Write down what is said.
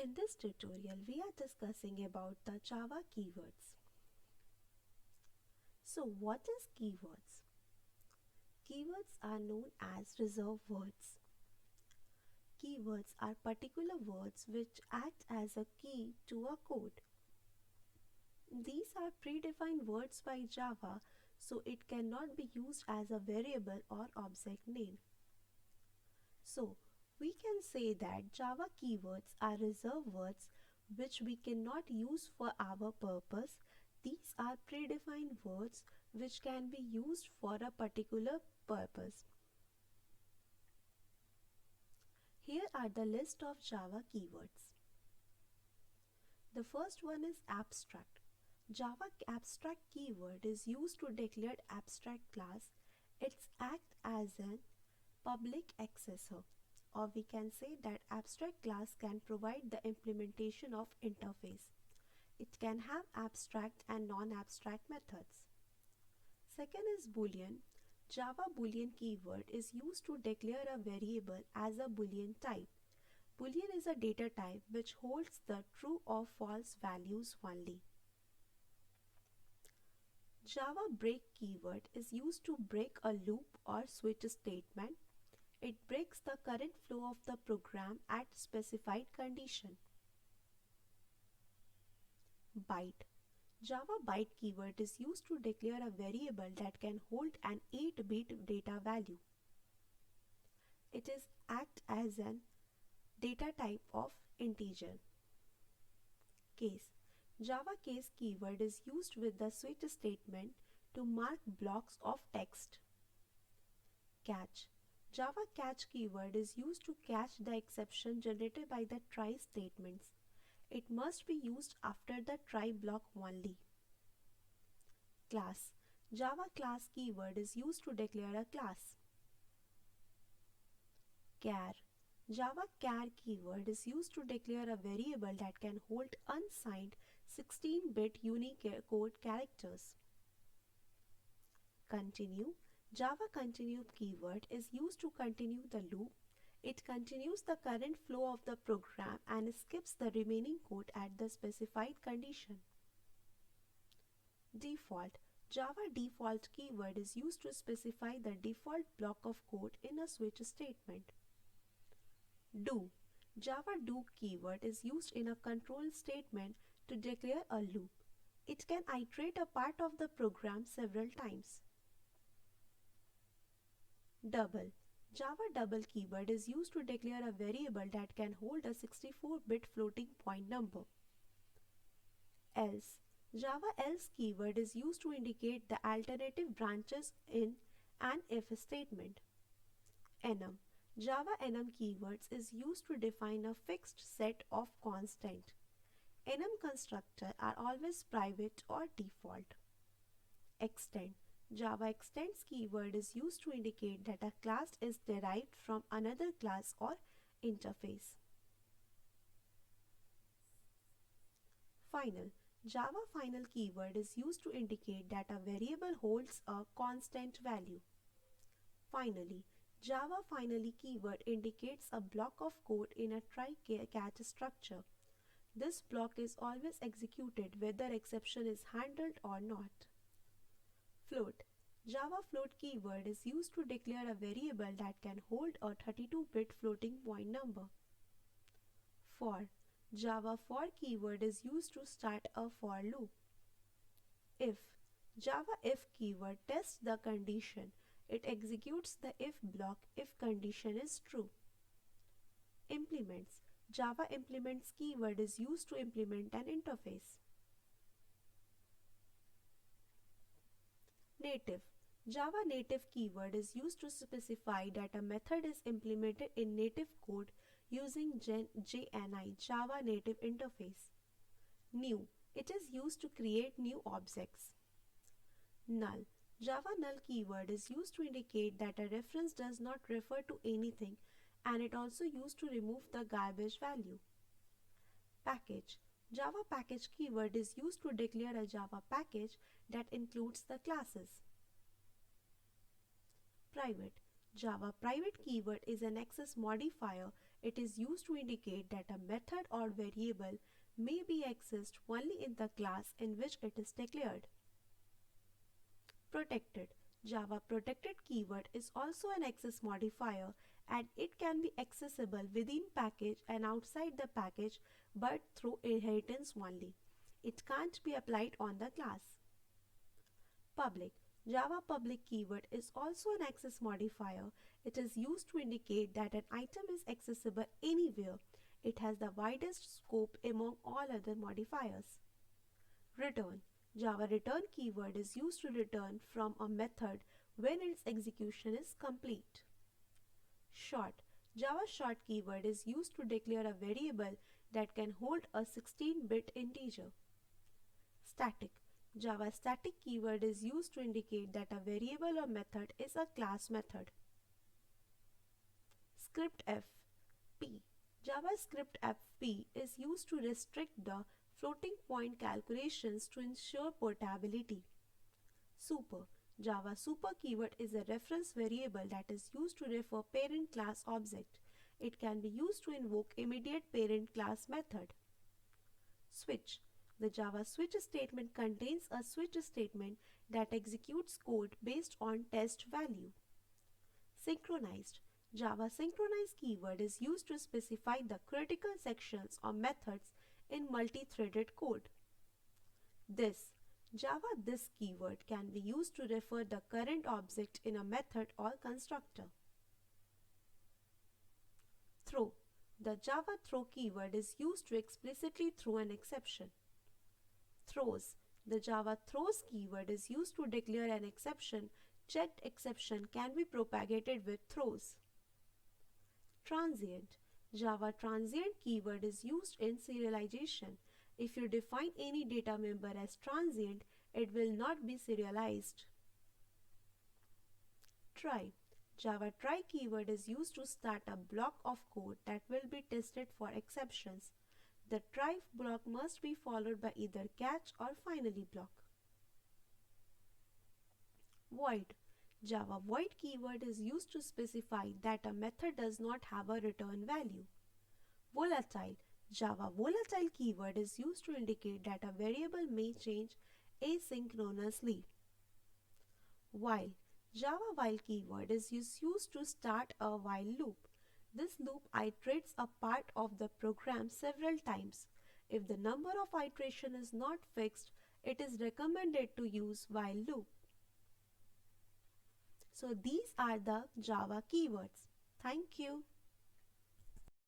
In this tutorial, we are discussing about the Java keywords. So what is keywords? Keywords are known as reserved words. Keywords are particular words which act as a key to a code. These are predefined words by Java, so it cannot be used as a variable or object name. So, we can say that Java keywords are reserved words which we cannot use for our purpose. These are predefined words which can be used for a particular purpose. Here are the list of Java keywords. The first one is abstract. Java abstract keyword is used to declare abstract class. It's act as an public accessor, or we can say that abstract class can provide the implementation of interface. It can have abstract and non-abstract methods. Second is Boolean. Java Boolean keyword is used to declare a variable as a Boolean type. Boolean is a data type which holds the true or false values only. Java break keyword is used to break a loop or switch statement. It breaks the current flow of the program at specified condition. Byte. Java byte keyword is used to declare a variable that can hold an 8-bit data value. It is act as an data type of integer. Case. Java case keyword is used with the switch statement to mark blocks of text. Catch. Java catch keyword is used to catch the exception generated by the try statements. It must be used after the try block only. Class. Java class keyword is used to declare a class. Char. Java char keyword is used to declare a variable that can hold unsigned 16-bit Unicode characters. Continue. Java continue keyword is used to continue the loop. It continues the current flow of the program and skips the remaining code at the specified condition. Default. Java default keyword is used to specify the default block of code in a switch statement. Do. Java do keyword is used in a control statement to declare a loop. It can iterate a part of the program several times. Double. Java double keyword is used to declare a variable that can hold a 64-bit floating point number. Else. Java else keyword is used to indicate the alternative branches in an if statement. Enum. Java enum keywords is used to define a fixed set of constant. Enum constructor are always private or default. Extend. Java extends keyword is used to indicate that a class is derived from another class or interface. Final. Java final keyword is used to indicate that a variable holds a constant value. Finally, Java finally keyword indicates a block of code in a try-catch structure. This block is always executed whether exception is handled or not. Float. Java float keyword is used to declare a variable that can hold a 32-bit floating point number. For. Java for keyword is used to start a for loop. If. Java if keyword tests the condition. It executes the if block if condition is true. Implements. Java implements keyword is used to implement an interface. Native. Java native keyword is used to specify that a method is implemented in native code using JNI, Java Native Interface. New. It is used to create new objects. Null. Java null keyword is used to indicate that a reference does not refer to anything, and it also used to remove the garbage value. Package. Java package keyword is used to declare a Java package that includes the classes. Private. Java private keyword is an access modifier. It is used to indicate that a method or variable may be accessed only in the class in which it is declared. Protected. Java protected keyword is also an access modifier and it can be accessible within package and outside the package but through inheritance only. It can't be applied on the class. Public. Java public keyword is also an access modifier. It is used to indicate that an item is accessible anywhere. It has the widest scope among all other modifiers. Return. Java return keyword is used to return from a method when its execution is complete. Short. Java short keyword is used to declare a variable that can hold a 16-bit integer. Static. Java static keyword is used to indicate that a variable or method is a class method. Script FP. JavaScript FP is used to restrict the floating point calculations to ensure portability. Super. Java super keyword is a reference variable that is used to refer parent class object. It can be used to invoke immediate parent class method. Switch. The Java switch statement contains a switch statement that executes code based on test value. Synchronized. Java synchronize keyword is used to specify the critical sections or methods in multi-threaded code. This. Java this keyword can be used to refer the current object in a method or constructor. Throw. The Java throw keyword is used to explicitly throw an exception. Throws. The Java throws keyword is used to declare an exception. Checked exception can be propagated with throws. Transient. Java transient keyword is used in serialization. If you define any data member as transient, it will not be serialized. Try. Java try keyword is used to start a block of code that will be tested for exceptions. The try block must be followed by either catch or finally block. Void. Java void keyword is used to specify that a method does not have a return value. Volatile. Java volatile keyword is used to indicate that a variable may change asynchronously. While. Java while keyword is used to start a while loop. This loop iterates a part of the program several times. If the number of iteration is not fixed, it is recommended to use while loop. So these are the Java keywords. Thank you.